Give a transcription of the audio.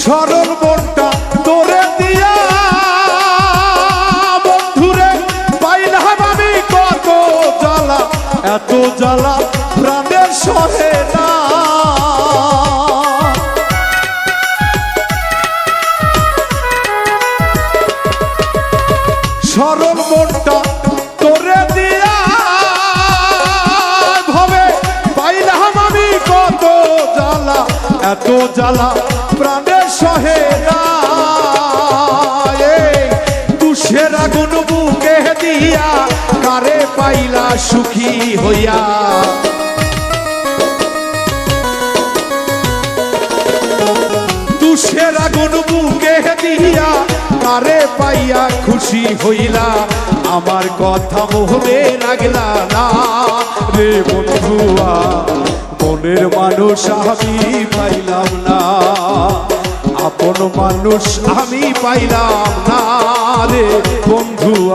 সরল মনটা তোরে দিয়া বন্ধুরে পাইলাম আমি কত জ্বালা, এত জ্বালা প্রাণের সহে না। সরল মনটা তোরে দিয়া ভাবে পাইলাম আমি কত জ্বালা, এত জ্বালা প্রাণের সহে না। তুষের আগুন বুকে দিয়া কারে পাইলা সুখী হইয়া, তুষের আগুন বুকে দিয়া কারে পাইয়া খুশি হইলা, আমার কথা মোহবে লাগলা না রে বন্ধুয়া, মনের মানুষ আমি পাইলাম না, আপন মানুষ আমি পাইলাম না।